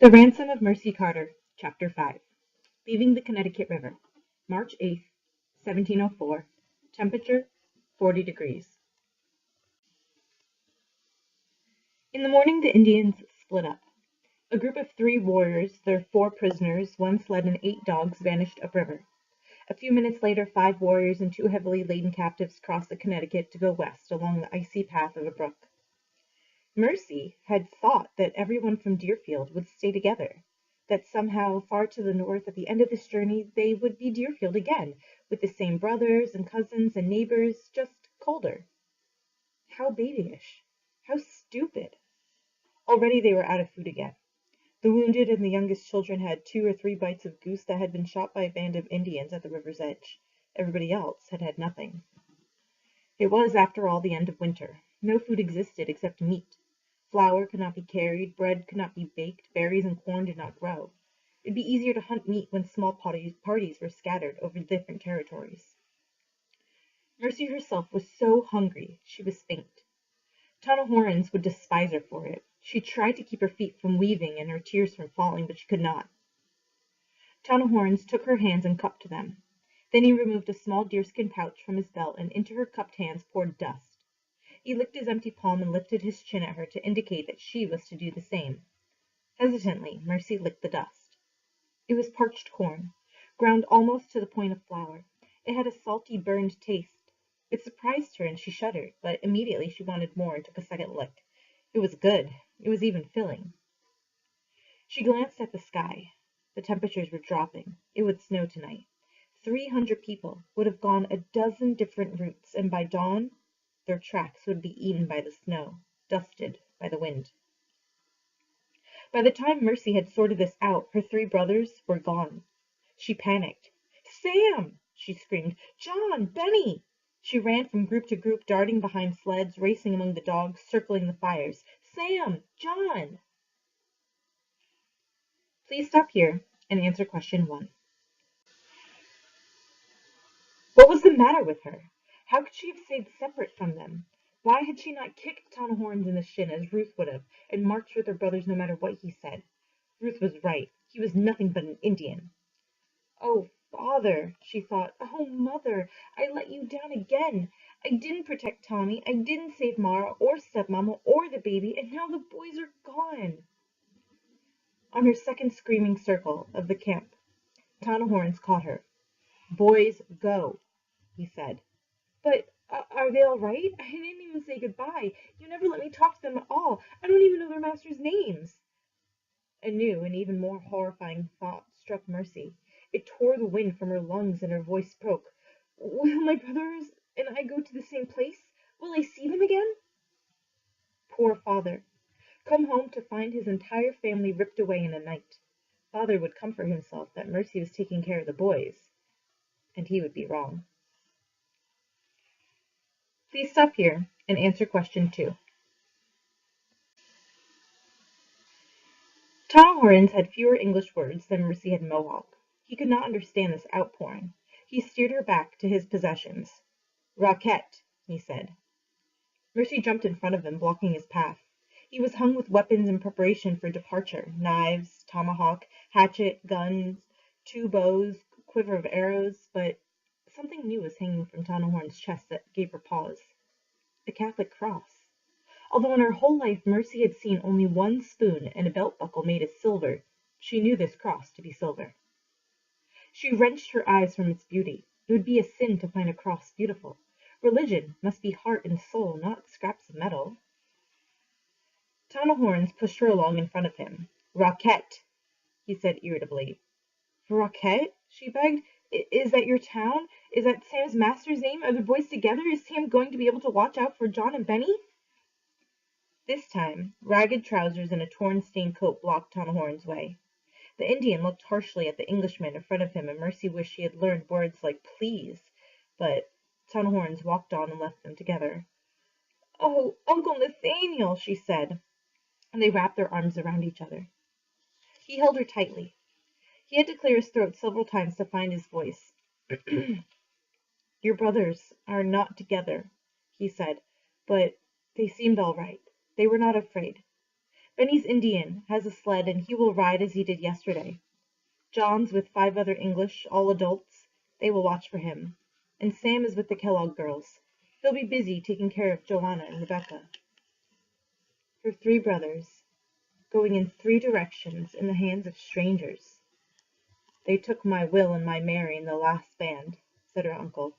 The Ransom of Mercy Carter, Chapter 5. Leaving the Connecticut River, March 8th, 1704. Temperature, 40 degrees. In the morning the Indians split up. A group of 3 warriors, their 4 prisoners, 1 sled, and 8 dogs vanished upriver. A few minutes later 5 warriors and 2 heavily laden captives crossed the Connecticut to go west along the icy path of a brook. Mercy had thought that everyone from Deerfield would stay together, that somehow far to the north at the end of this journey they would be Deerfield again, with the same brothers and cousins and neighbors, just colder. How babyish! How stupid! Already they were out of food again. The wounded and the youngest children had 2 or 3 bites of goose that had been shot by a band of Indians at the river's edge. Everybody else had had nothing. It was, after all, the end of winter. No food existed except meat. Flour could not be carried, bread could not be baked, berries and corn did not grow. It'd be easier to hunt meat when small parties were scattered over the different territories. Mercy herself was so hungry she was faint. Horns would despise her for it. She tried to keep her feet from weaving and her tears from falling, but she could not. Horns took her hands and cupped them. Then he removed a small deerskin pouch from his belt and into her cupped hands poured dust. He licked his empty palm and lifted his chin at her to indicate that she was to do the same. Hesitantly, Mercy licked the dust. It was parched corn, ground almost to the point of flour. It had a salty, burned taste. It surprised her and she shuddered, but immediately she wanted more and took a second lick. It was good. It was even filling. She glanced at the sky. The temperatures were dropping. It would snow tonight. 300 people would have gone a dozen different routes, and by dawn their tracks would be eaten by the snow, dusted by the wind. By the time Mercy had sorted this out, her 3 brothers were gone. She panicked. "Sam!" she screamed. "John! Benny!" She ran from group to group, darting behind sleds, racing among the dogs, circling the fires. "Sam! John!" Please stop here and answer question 1. What was the matter with her? How could she have stayed separate from them? Why had she not kicked Horns in the shin as Ruth would have, and marched with her brothers no matter what he said? Ruth was right. He was nothing but an Indian. "Oh, Father," she thought. "Oh, Mother, I let you down again. I didn't protect Tommy. I didn't save Mara or stepmama or the baby, and now the boys are gone." On her second screaming circle of the camp, Horns caught her. "Boys, go," he said. "But are they all right? I didn't even say goodbye. You never let me talk to them at all. I don't even know their masters' names." A new and even more horrifying thought struck Mercy. It tore the wind from her lungs and her voice broke. "Will my brothers and I go to the same place? Will I see them again?" Poor Father. Come home to find his entire family ripped away in a night. Father would comfort himself that Mercy was taking care of the boys, and he would be wrong. Please stop here and answer question 2. Horns had fewer English words than Mercy had Mohawk. He could not understand this outpouring. He steered her back to his possessions. "Roquette," he said. Mercy jumped in front of him, blocking his path. He was hung with weapons in preparation for departure: knives, tomahawk, hatchet, guns, 2 bows, quiver of arrows, but something new was hanging from Horns' chest that gave her pause. A Catholic cross. Although in her whole life Mercy had seen only 1 spoon and a belt buckle made of silver, she knew this cross to be silver. She wrenched her eyes from its beauty. It would be a sin to find a cross beautiful. Religion must be heart and soul, not scraps of metal. Horns pushed her along in front of him. "Roquette," he said irritably. "Roquette?" she begged. "Is that your town? Is that Sam's master's name? Are the boys together? Is Sam going to be able to watch out for John and Benny?" This time, ragged trousers and a torn, stained coat blocked Horns' way. The Indian looked harshly at the Englishman in front of him, and Mercy wished she had learned words like "please," but Horns walked on and left them together. "Oh, Uncle Nathaniel," she said, and they wrapped their arms around each other. He held her tightly. He had to clear his throat several times to find his voice. "Your brothers are not together," he said, "but they seemed all right. They were not afraid. Benny's Indian has a sled, and he will ride as he did yesterday. John's with 5 other English, all adults. They will watch for him. And Sam is with the Kellogg girls. He'll be busy taking care of Joanna and Rebecca. Her 3 brothers, going in 3 directions in the hands of strangers. They took my Will and my Mary in the last band, said her uncle.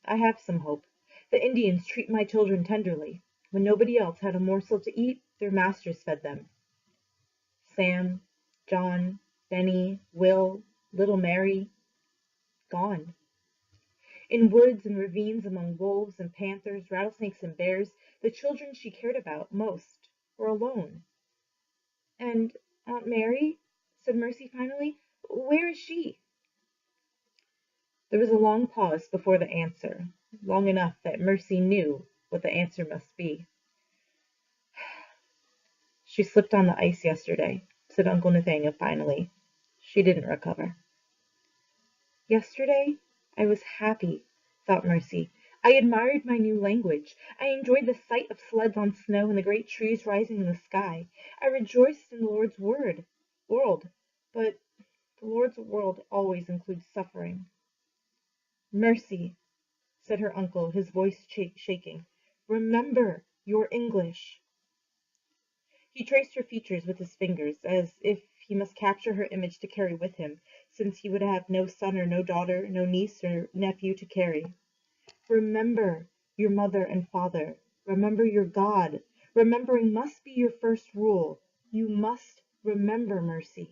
I have some hope. The Indians treat my children tenderly. When nobody else had a morsel to eat, their masters fed them. Sam, John, Benny, Will, little Mary, gone. In woods and ravines among wolves and panthers, rattlesnakes and bears, the children she cared about most were alone. And Aunt Mary, said Mercy finally, where is she? There was a long pause before the answer, long enough that Mercy knew what the answer must be. She slipped on the ice yesterday, said Uncle Nathaniel finally. She didn't recover. Yesterday, I was happy, thought Mercy. I admired my new language. I enjoyed the sight of sleds on snow and the great trees rising in the sky. I rejoiced in the Lord's world, but the Lord's world always includes suffering. Mercy, said her uncle, his voice shaking. Remember your English. He traced her features with his fingers, as if he must capture her image to carry with him, since he would have no son or no daughter, no niece or nephew to carry. Remember your mother and father. Remember your God. Remembering must be your first rule. You must remember, Mercy.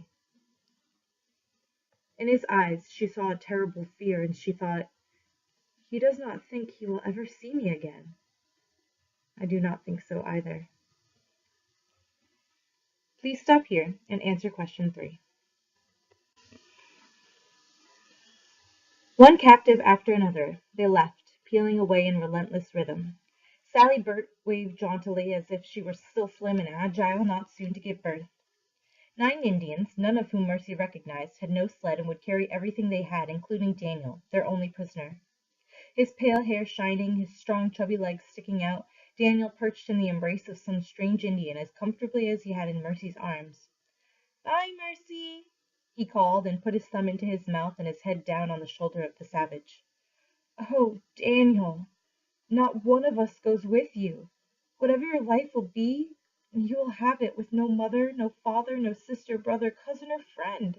In his eyes she saw a terrible fear, and she thought, he does not think he will ever see me again. I do not think so either. Please stop here and answer question 3. One captive after another, they left, peeling away in relentless rhythm. Sally Burt waved jauntily as if she were still slim and agile, not soon to give birth. 9 Indians, none of whom Mercy recognized, had no sled and would carry everything they had, including Daniel, their only prisoner. His pale hair shining, his strong chubby legs sticking out, Daniel perched in the embrace of some strange Indian as comfortably as he had in Mercy's arms. Bye, Mercy, he called, and put his thumb into his mouth and his head down on the shoulder of the savage. Oh, Daniel, not one of us goes with you. Whatever your life will be, you will have it with no mother, no father, no sister, brother, cousin, or friend.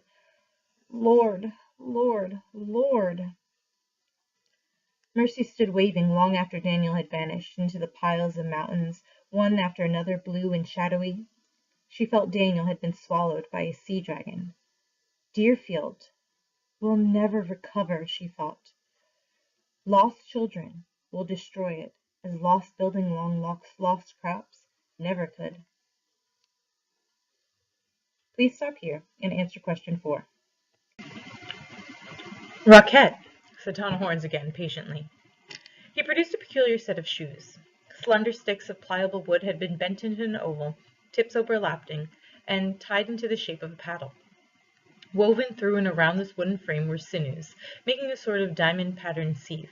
Lord, Lord, Lord. Mercy stood waving long after Daniel had vanished into the piles of mountains, one after another blue and shadowy. She felt Daniel had been swallowed by a sea dragon. Deerfield will never recover, she thought. Lost children will destroy it, as lost building long lost crops never could. Please stop here and answer question 4. Roquette, said Tom Horns again, patiently. He produced a peculiar set of shoes. Slender sticks of pliable wood had been bent into an oval, tips overlapping, and tied into the shape of a paddle. Woven through and around this wooden frame were sinews, making a sort of diamond-patterned sieve.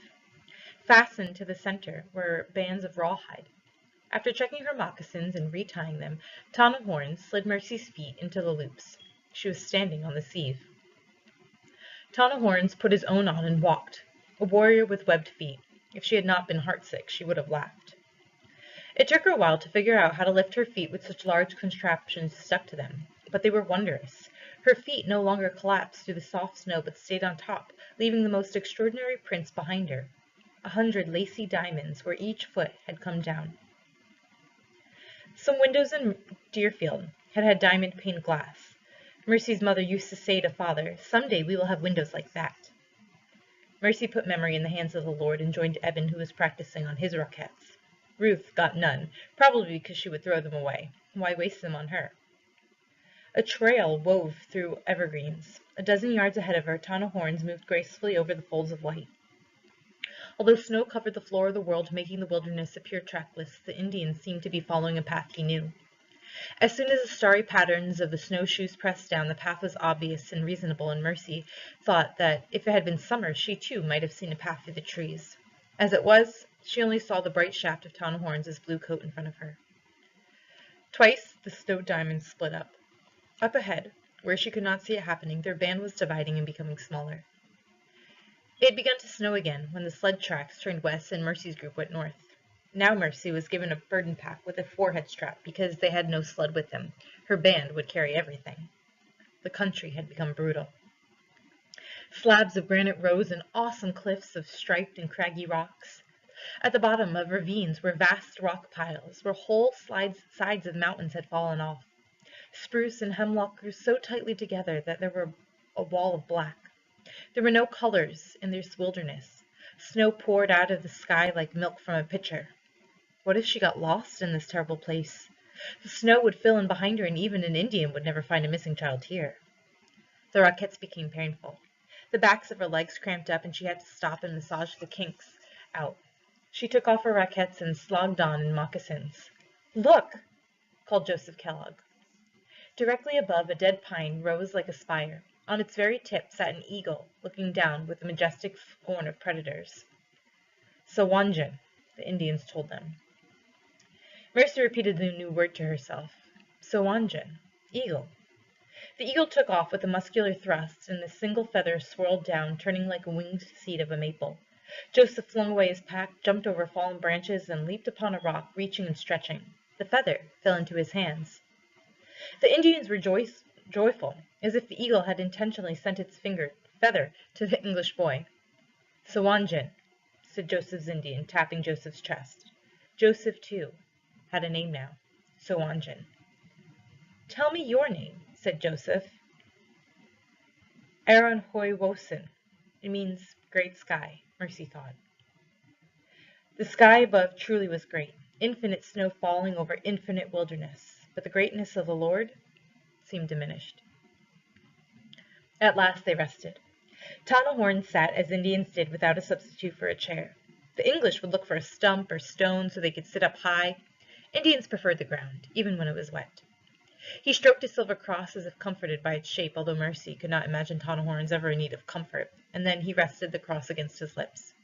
Fastened to the center were bands of rawhide. After checking her moccasins and retying them, Tom Horns slid Mercy's feet into the loops. She was standing on the sieve. Tom Horns put his own on and walked, a warrior with webbed feet. If she had not been heartsick, she would have laughed. It took her a while to figure out how to lift her feet with such large contraptions stuck to them, but they were wondrous. Her feet no longer collapsed through the soft snow, but stayed on top, leaving the most extraordinary prints behind her. 100 lacy diamonds where each foot had come down. Some windows in Deerfield had had diamond-paned glass. Mercy's mother used to say to father, "Someday we will have windows like that." Mercy put memory in the hands of the Lord and joined Eben, who was practicing on his roquettes. Ruth got none, probably because she would throw them away. Why waste them on her? A trail wove through evergreens. A dozen yards ahead of her, Tana Horns moved gracefully over the folds of white. Although snow covered the floor of the world, making the wilderness appear trackless, the Indian seemed to be following a path he knew. As soon as the starry patterns of the snowshoes pressed down, the path was obvious and reasonable, and Mercy thought that if it had been summer, she too might have seen a path through the trees. As it was, she only saw the bright shaft of Tana Horns' blue coat in front of her. Twice the snow diamonds split up. Up ahead, where she could not see it happening, their band was dividing and becoming smaller. It had begun to snow again when the sled tracks turned west and Mercy's group went north. Now Mercy was given a burden pack with a forehead strap because they had no sled with them. Her band would carry everything. The country had become brutal. Slabs of granite rose in awesome cliffs of striped and craggy rocks. At the bottom of ravines were vast rock piles where whole sides of mountains had fallen off. Spruce and hemlock grew so tightly together that there were a wall of black. There were no colors in this wilderness. Snow poured out of the sky like milk from a pitcher. What if she got lost in this terrible place? The snow would fill in behind her, and even an Indian would never find a missing child here. The raquettes became painful. The backs of her legs cramped up, and she had to stop and massage the kinks out. She took off her raquettes and slogged on in moccasins. "Look!" called Joseph Kellogg. Directly above, a dead pine rose like a spire. On its very tip sat an eagle, looking down with a majestic scorn of predators. "Sawangan," the Indians told them. Mercy repeated the new word to herself. Sawangan, eagle. The eagle took off with a muscular thrust, and the single feather swirled down, turning like a winged seed of a maple. Joseph flung away his pack, jumped over fallen branches, and leaped upon a rock, reaching and stretching. The feather fell into his hands. The Indians were joyful, as if the eagle had intentionally sent its feather to the English boy. "Sawangan," said Joseph's Indian, tapping Joseph's chest. Joseph, too, had a name now, Sawangan. "Tell me your name," said Joseph. "Aaron Hoy Wosen." It means great sky, Mercy thought. The sky above truly was great, infinite snow falling over infinite wilderness, but the greatness of the Lord seemed diminished. At last they rested. Tonahorn sat as Indians did, without a substitute for a chair. The English would look for a stump or stone so they could sit up high. Indians preferred the ground, even when it was wet. He stroked his silver cross as if comforted by its shape, although Mercy could not imagine Tonahorns ever in need of comfort, and then he rested the cross against his lips.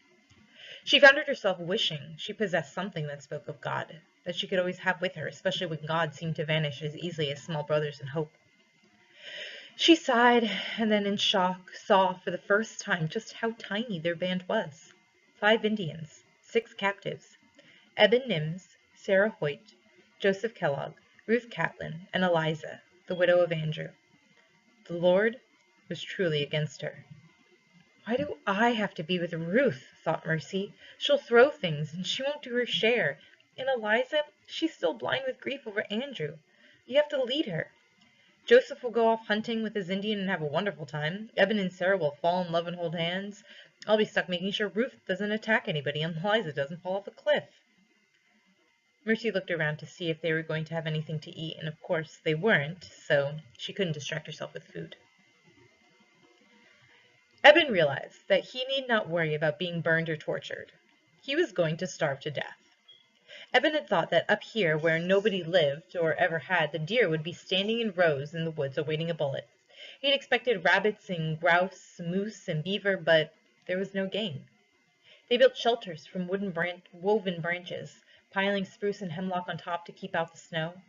She found herself wishing she possessed something that spoke of God, that she could always have with her, especially when God seemed to vanish as easily as small brothers in hope. She sighed, and then in shock saw for the first time just how tiny their band was. 5 Indians, 6 captives, Eben Nims, Sarah Hoyt, Joseph Kellogg, Ruth Catlin, and Eliza, the widow of Andrew. The Lord was truly against her. "Why do I have to be with Ruth?" thought Mercy. "She'll throw things, and she won't do her share. And Eliza, she's still blind with grief over Andrew. You have to lead her. Joseph will go off hunting with his Indian and have a wonderful time. Eben and Sarah will fall in love and hold hands. I'll be stuck making sure Ruth doesn't attack anybody and Eliza doesn't fall off a cliff." Mercy looked around to see if they were going to have anything to eat, and of course they weren't, so she couldn't distract herself with food. Eben realized that he need not worry about being burned or tortured. He was going to starve to death. Eben had thought that up here, where nobody lived or ever had, the deer would be standing in rows in the woods awaiting a bullet. He had expected rabbits and grouse, moose and beaver, but there was no game. They built shelters from woven branches, piling spruce and hemlock on top to keep out the snow.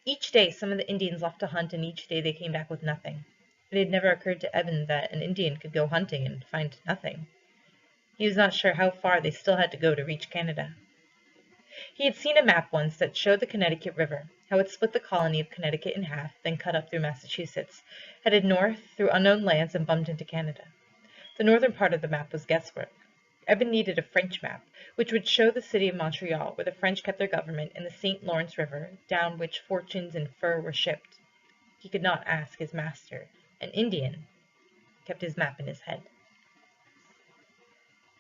Each day some of the Indians left to hunt, and each day they came back with nothing. It had never occurred to Eben that an Indian could go hunting and find nothing. He was not sure how far they still had to go to reach Canada. He had seen a map once that showed the Connecticut River, how it split the colony of Connecticut in half, then cut up through Massachusetts, headed north through unknown lands, and bumped into Canada. The northern part of the map was guesswork. Eben needed a French map, which would show the city of Montreal, where the French kept their government, and the St. Lawrence River, down which fortunes and fur were shipped. He could not ask his master. An Indian kept his map in his head.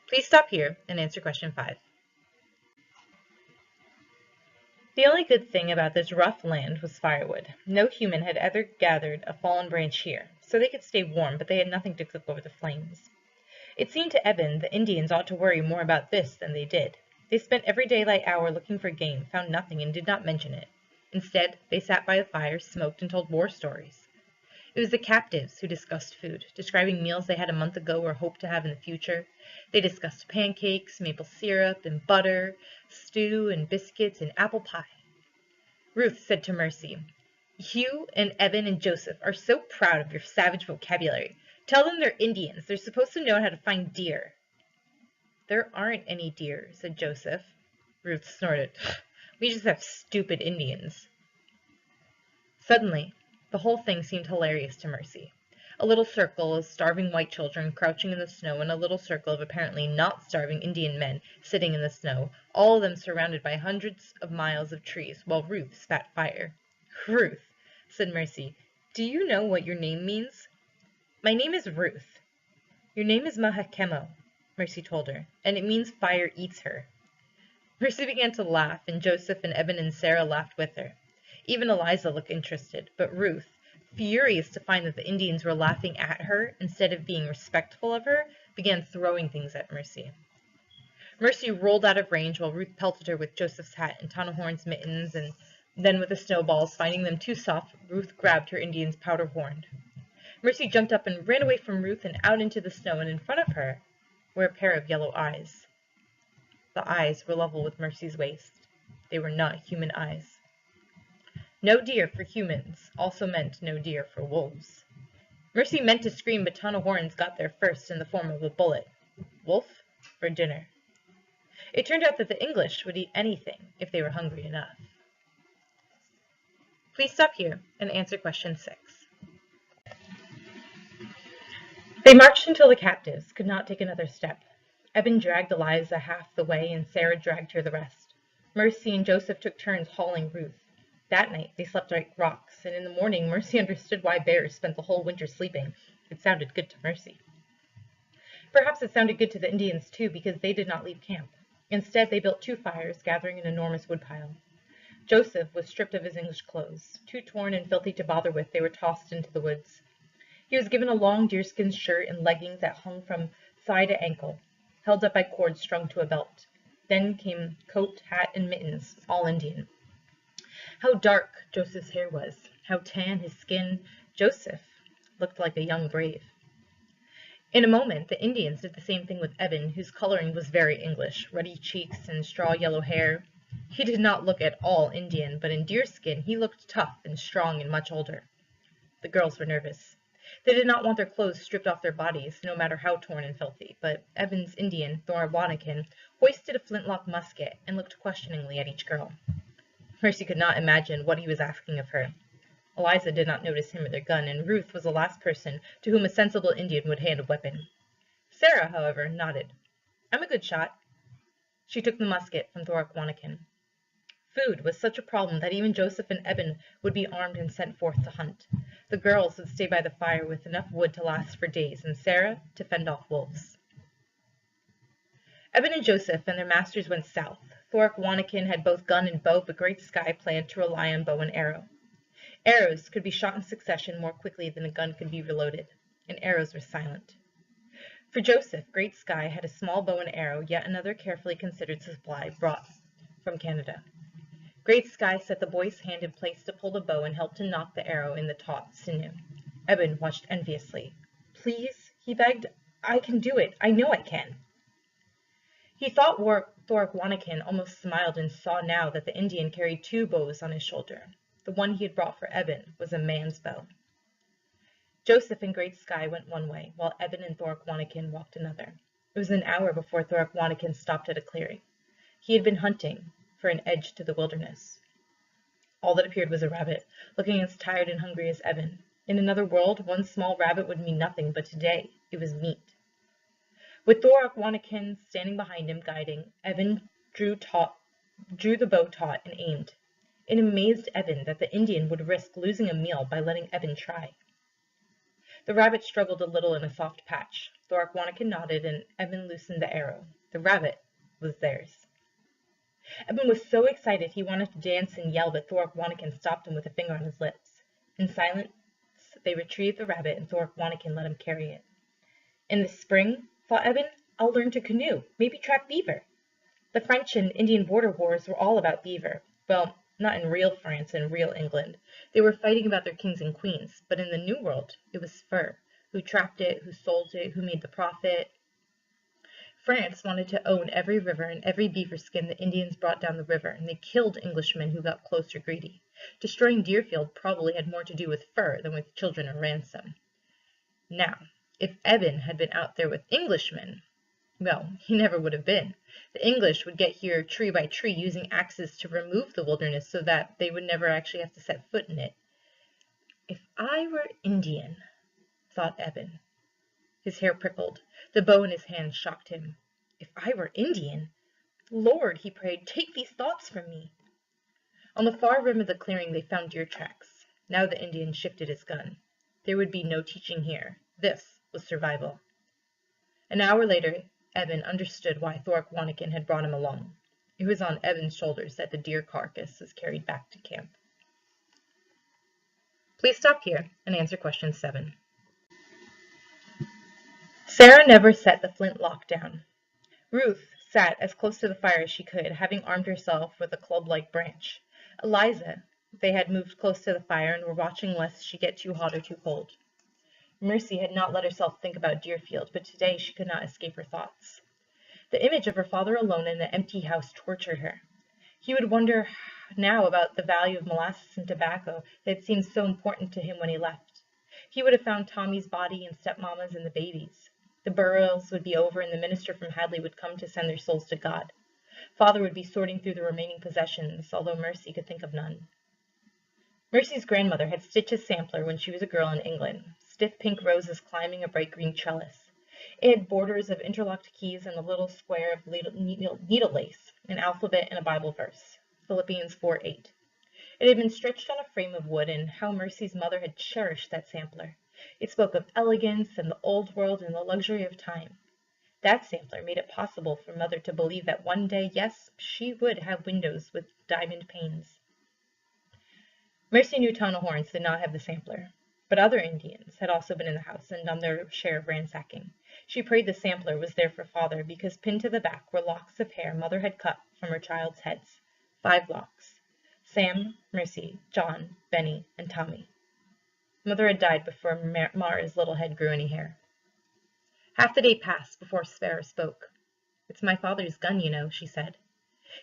Please stop here and answer question 5. The only good thing about this rough land was firewood. No human had ever gathered a fallen branch here, so they could stay warm, but they had nothing to cook over the flames. It seemed to Eben the Indians ought to worry more about this than they did. They spent every daylight hour looking for game, found nothing, and did not mention it. Instead, they sat by a fire, smoked, and told war stories. It was the captives who discussed food, describing meals they had a month ago or hoped to have in the future. They discussed pancakes, maple syrup, and butter, stew, and biscuits, and apple pie. Ruth said to Mercy, "You and Eben and Joseph are so proud of your savage vocabulary. Tell them they're Indians. They're supposed to know how to find deer." "There aren't any deer," said Joseph. Ruth snorted. "We just have stupid Indians." Suddenly, the whole thing seemed hilarious to Mercy. A little circle of starving white children crouching in the snow, and a little circle of apparently not starving Indian men sitting in the snow, all of them surrounded by hundreds of miles of trees, while Ruth spat fire. "Ruth," said Mercy, "do you know what your name means?" "My name is Ruth." "Your name is Mahakemo," Mercy told her, "and it means fire eats her." Mercy began to laugh, and Joseph and Eben and Sarah laughed with her. Even Eliza looked interested, but Ruth, furious to find that the Indians were laughing at her instead of being respectful of her, began throwing things at Mercy. Mercy rolled out of range while Ruth pelted her with Joseph's hat and Tonahorn's mittens, and then with the snowballs. Finding them too soft, Ruth grabbed her Indian's powder horn. Mercy jumped up and ran away from Ruth and out into the snow, and in front of her were a pair of yellow eyes. The eyes were level with Mercy's waist. They were not human eyes. No deer for humans also meant no deer for wolves. Mercy meant to scream, but Tonahorns got there first in the form of a bullet. Wolf for dinner. It turned out that the English would eat anything if they were hungry enough. Please stop here and answer question 6. They marched until the captives could not take another step. Eben dragged Eliza half the way, and Sarah dragged her the rest. Mercy and Joseph took turns hauling Ruth. That night they slept like rocks, and in the morning Mercy understood why bears spent the whole winter sleeping. It sounded good to Mercy. Perhaps it sounded good to the Indians, too, because they did not leave camp. Instead, they built 2 fires, gathering an enormous woodpile. Joseph was stripped of his English clothes. Too torn and filthy to bother with, they were tossed into the woods. He was given a long deerskin shirt and leggings that hung from thigh to ankle, held up by cords strung to a belt. Then came coat, hat, and mittens, all Indian. How dark Joseph's hair was, how tan his skin. Joseph looked like a young brave. In a moment, the Indians did the same thing with Eben, whose coloring was very English, ruddy cheeks and straw-yellow hair. He did not look at all Indian, but in deerskin he looked tough and strong and much older. The girls were nervous. They did not want their clothes stripped off their bodies, no matter how torn and filthy, but Eben's Indian, Thorwanikin, hoisted a flintlock musket and looked questioningly at each girl. Mercy could not imagine what he was asking of her. Eliza did not notice him or their gun, and Ruth was the last person to whom a sensible Indian would hand a weapon. Sarah, however, nodded. "I'm a good shot." She took the musket from Thorwanikin. Food was such a problem that even Joseph and Eben would be armed and sent forth to hunt. The girls would stay by the fire with enough wood to last for days, and Sarah to fend off wolves. Eben and Joseph and their masters went south. Thorwanikin had both gun and bow, but Great Sky planned to rely on bow and arrow. Arrows could be shot in succession more quickly than a gun could be reloaded, and arrows were silent. For Joseph, Great Sky had a small bow and arrow, yet another carefully considered supply brought from Canada. Great Sky set the boy's hand in place to pull the bow and helped to knock the arrow in the taut sinew. Eben watched enviously. "Please," he begged. "I can do it. I know I can." He thought Thorwanikin almost smiled and saw now that the Indian carried 2 bows on his shoulder. The one he had brought for Eben was a man's bow. Joseph and Great Sky went one way, while Eben and Thorwanikin walked another. It was an hour before Thorwanikin stopped at a clearing. He had been hunting for an edge to the wilderness. All that appeared was a rabbit, looking as tired and hungry as Eben. In another world, one small rabbit would mean nothing, but today it was meat. With Thorwanikin standing behind him, guiding, Eben drew the bow taut and aimed. It amazed Eben that the Indian would risk losing a meal by letting Eben try. The rabbit struggled a little in a soft patch. Thorwanikin nodded, and Eben loosened the arrow. The rabbit was theirs. Eben was so excited he wanted to dance and yell, but Thorwanikin stopped him with a finger on his lips. In silence, they retrieved the rabbit, and Thorwanikin let him carry it. In the spring, thought Eben, I'll learn to canoe, maybe trap beaver. The French and Indian border wars were all about beaver. Well, not in real France and real England. They were fighting about their kings and queens, but in the New World, it was fur. Who trapped it, who sold it, who made the profit. France wanted to own every river and every beaver skin the Indians brought down the river, and they killed Englishmen who got close or greedy. Destroying Deerfield probably had more to do with fur than with children or ransom. Now, if Eben had been out there with Englishmen, well, he never would have been. The English would get here tree by tree using axes to remove the wilderness so that they would never actually have to set foot in it. If I were Indian, thought Eben. His hair prickled. The bow in his hand shocked him. If I were Indian? Lord, he prayed, take these thoughts from me. On the far rim of the clearing they found deer tracks. Now the Indian shifted his gun. There would be no teaching here. This was survival. An hour later, Eben understood why Thorpe Wannikin had brought him along. It was on Eben's shoulders that the deer carcass was carried back to camp. Please stop here and answer question 7. Sarah never set the flintlock down. Ruth sat as close to the fire as she could, having armed herself with a club-like branch. Eliza, they had moved close to the fire and were watching lest she get too hot or too cold. Mercy had not let herself think about Deerfield, but today she could not escape her thoughts. The image of her father alone in the empty house tortured her. He would wonder now about the value of molasses and tobacco that had seemed so important to him when he left. He would have found Tommy's body and stepmama's and the baby's. The burials would be over and the minister from Hadley would come to send their souls to God. Father would be sorting through the remaining possessions, although Mercy could think of none. Mercy's grandmother had stitched a sampler when she was a girl in England, stiff pink roses climbing a bright green trellis. It had borders of interlocked keys and a little square of needle lace, an alphabet and a Bible verse, Philippians 4:8. It had been stretched on a frame of wood, and how Mercy's mother had cherished that sampler. It spoke of elegance and the old world and the luxury of time. That sampler made it possible for Mother to believe that one day, yes, she would have windows with diamond panes. Mercy knew Tonahorns did not have the sampler, but other Indians had also been in the house and done their share of ransacking. She prayed the sampler was there for Father, because pinned to the back were locks of hair Mother had cut from her child's heads. 5 locks. Sam, Mercy, John, Benny, and Tommy. Mother had died before Mara's little head grew any hair. Half the day passed before Sarah spoke. It's my father's gun, you know, she said.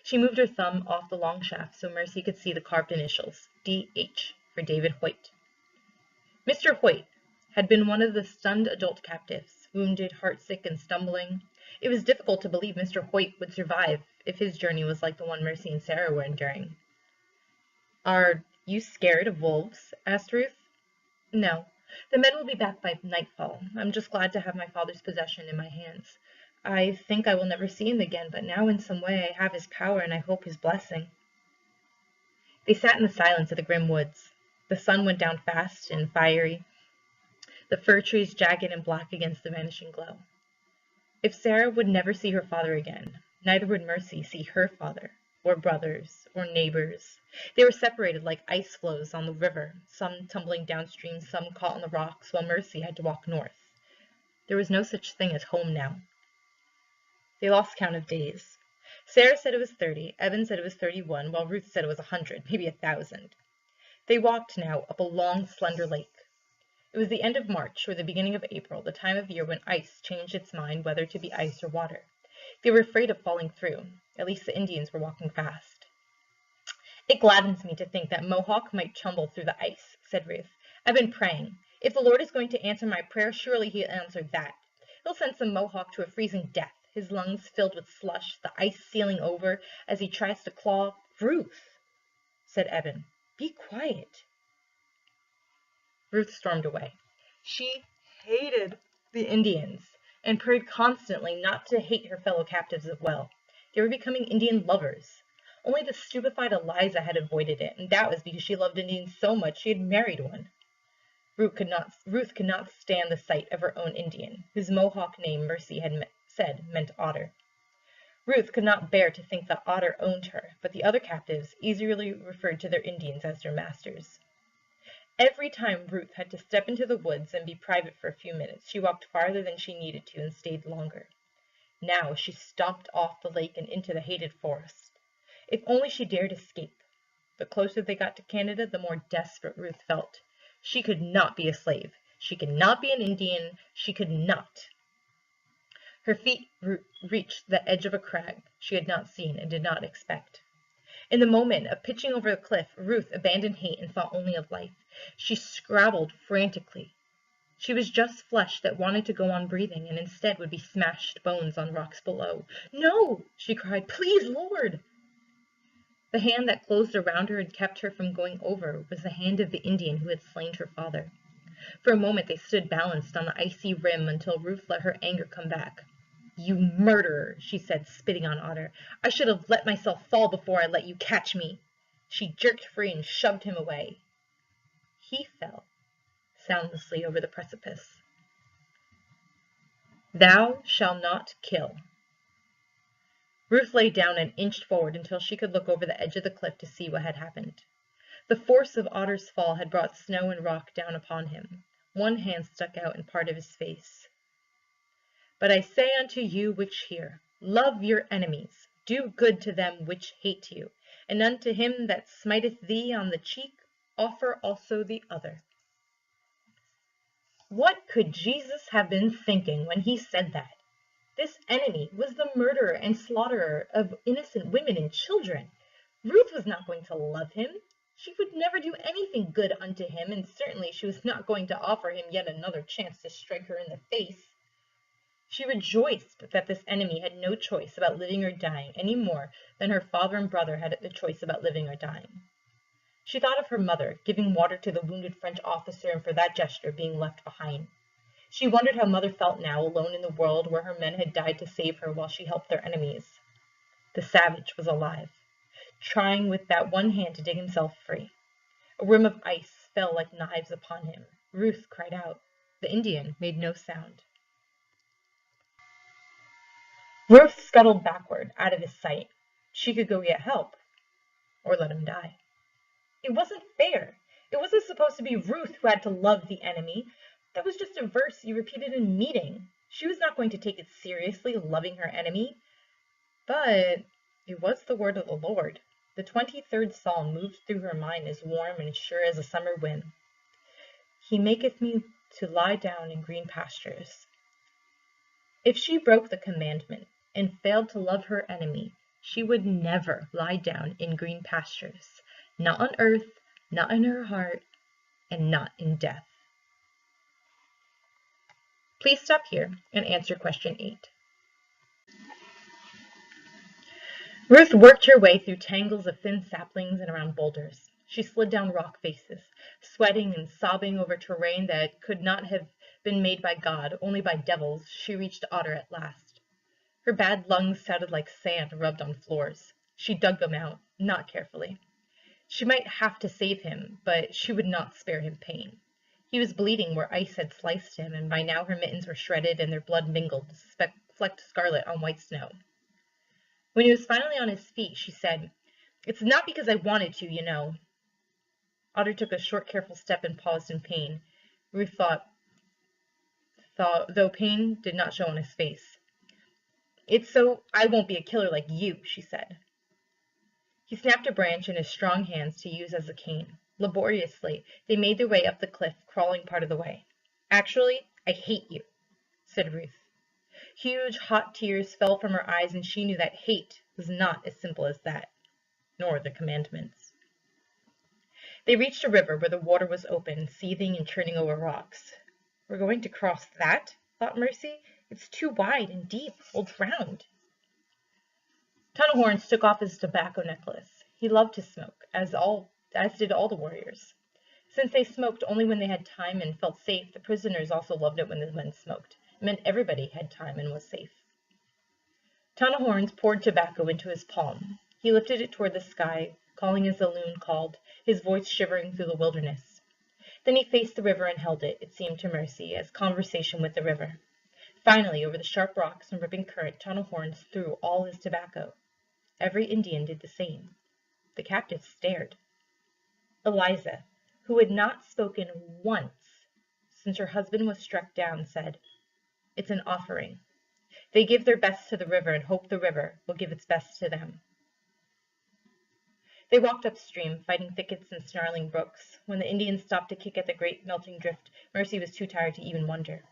She moved her thumb off the long shaft so Mercy could see the carved initials, D.H., for David Hoyt. Mr. Hoyt had been one of the stunned adult captives, wounded, heartsick, and stumbling. It was difficult to believe Mr. Hoyt would survive if his journey was like the one Mercy and Sarah were enduring. Are you scared of wolves? Asked Ruth. No. The men will be back by nightfall. I'm just glad to have my father's possession in my hands. I think I will never see him again, but now in some way I have his power and I hope his blessing. They sat in the silence of the grim woods. The sun went down fast and fiery, the fir trees jagged and black against the vanishing glow. If Sarah would never see her father again, neither would Mercy see her father, or brothers, or neighbors. They were separated like ice floes on the river, some tumbling downstream, some caught on the rocks, while Mercy had to walk north. There was no such thing as home now. They lost count of days. Sarah said it was 30, Eben said it was 31, while Ruth said it was 100, maybe 1,000. They walked now up a long, slender lake. It was the end of March, or the beginning of April, the time of year when ice changed its mind whether to be ice or water. They were afraid of falling through. At least the Indians were walking fast. It gladdens me to think that Mohawk might tumble through the ice, said Ruth. I've been praying. If the Lord is going to answer my prayer, surely he'll answer that. He'll send some Mohawk to a freezing death, his lungs filled with slush, the ice sealing over as he tries to claw. Ruth, said Eben, be quiet. Ruth stormed away. She hated the Indians and prayed constantly not to hate her fellow captives as well. They were becoming Indian lovers. Only the stupefied Eliza had avoided it, and that was because she loved Indians so much she had married one. Ruth could not stand the sight of her own Indian, whose Mohawk name Mercy had said meant Otter. Ruth could not bear to think that Otter owned her, but the other captives easily referred to their Indians as their masters. Every time Ruth had to step into the woods and be private for a few minutes, she walked farther than she needed to and stayed longer. Now she stomped off the lake and into the hated forest. If only she dared escape. The closer they got to Canada, the more desperate Ruth felt. She could not be a slave. She could not be an Indian. She could not. Her feet reached the edge of a crag she had not seen and did not expect. In the moment of pitching over the cliff, Ruth abandoned hate and thought only of life. She scrabbled frantically. She was just flesh that wanted to go on breathing and instead would be smashed bones on rocks below. "No!" she cried. "Please, Lord!" The hand that closed around her and kept her from going over was the hand of the Indian who had slain her father. For a moment they stood balanced on the icy rim until Ruth let her anger come back. "You murderer," she said, spitting on Otter. "I should have let myself fall before I let you catch me." She jerked free and shoved him away. He fell soundlessly over the precipice. "Thou shalt not kill." Ruth lay down and inched forward until she could look over the edge of the cliff to see what had happened. The force of Otter's fall had brought snow and rock down upon him. One hand stuck out in part of his face. "But I say unto you which hear, love your enemies, do good to them which hate you, and unto him that smiteth thee on the cheek, offer also the other." What could Jesus have been thinking when he said that? This enemy was the murderer and slaughterer of innocent women and children. Ruth was not going to love him. She would never do anything good unto him, and certainly she was not going to offer him yet another chance to strike her in the face. She rejoiced that this enemy had no choice about living or dying any more than her father and brother had the choice about living or dying. She thought of her mother giving water to the wounded French officer and for that gesture being left behind. She wondered how Mother felt now, alone in the world where her men had died to save her while she helped their enemies. The savage was alive, trying with that one hand to dig himself free. A rim of ice fell like knives upon him. Ruth cried out. The Indian made no sound. Ruth scuttled backward, out of his sight. She could go get help, or let him die. It wasn't fair. It wasn't supposed to be Ruth who had to love the enemy. That was just a verse you repeated in meeting. She was not going to take it seriously, loving her enemy. But it was the word of the Lord. The 23rd Psalm moved through her mind as warm and sure as a summer wind. He maketh me to lie down in green pastures. If she broke the commandment and failed to love her enemy, she would never lie down in green pastures, not on earth, not in her heart, and not in death. Please stop here and answer question 8. Ruth worked her way through tangles of thin saplings and around boulders. She slid down rock faces, sweating and sobbing over terrain that could not have been made by God, only by devils. She reached Otter at last. Her bad lungs sounded like sand rubbed on floors. She dug them out, not carefully. She might have to save him, but she would not spare him pain. He was bleeding where ice had sliced him, and by now her mittens were shredded and their blood mingled, flecked scarlet on white snow. When he was finally on his feet, she said, "It's not because I wanted to, you know." Otter took a short, careful step and paused in pain. Ruth thought, though pain did not show on his face. "It's so I won't be a killer like you," she said. He snapped a branch in his strong hands to use as a cane. Laboriously, they made their way up the cliff, crawling part of the way. "Actually, I hate you," said Ruth. Huge, hot tears fell from her eyes, and she knew that hate was not as simple as that, nor the commandments. They reached a river where the water was open, seething and churning over rocks. "We're going to cross that?" thought Mercy. "It's too wide and deep. We'll drown." Horns took off his tobacco necklace. He loved to smoke, as did all the warriors. Since they smoked only when they had time and felt safe, the prisoners also loved it when the men smoked. It meant everybody had time and was safe. Horns poured tobacco into his palm. He lifted it toward the sky, calling as the loon called, his voice shivering through the wilderness. Then he faced the river and held it, it seemed to Mercy, as conversation with the river. Finally, over the sharp rocks and ripping current, Horns threw all his tobacco. Every Indian did the same. The captives stared. Eliza, who had not spoken once since her husband was struck down, said, "It's an offering. They give their best to the river and hope the river will give its best to them." They walked upstream, fighting thickets and snarling brooks. When the Indians stopped to kick at the great melting drift, Mercy was too tired to even wonder.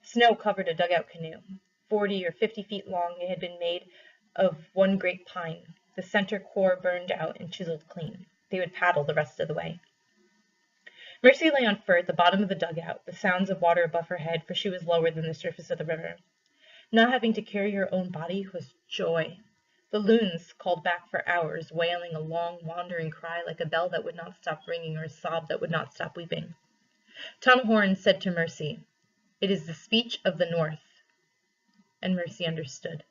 Snow covered a dugout canoe. 40 or 50 feet long, it had been made of one great pine, the center core burned out and chiseled clean. They would paddle the rest of the way. Mercy lay on fur at the bottom of the dugout, with sounds of water above her head, for she was lower than the surface of the river. Not having to carry her own body was joy. The loons called back for hours, wailing a long, wandering cry like a bell that would not stop ringing or a sob that would not stop weeping. Tom Horn said to Mercy, "It is the speech of the North." And Mercy understood.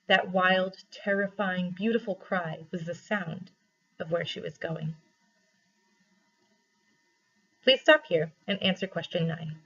That wild, terrifying, beautiful cry was the sound of where she was going. Please stop here and answer question 9.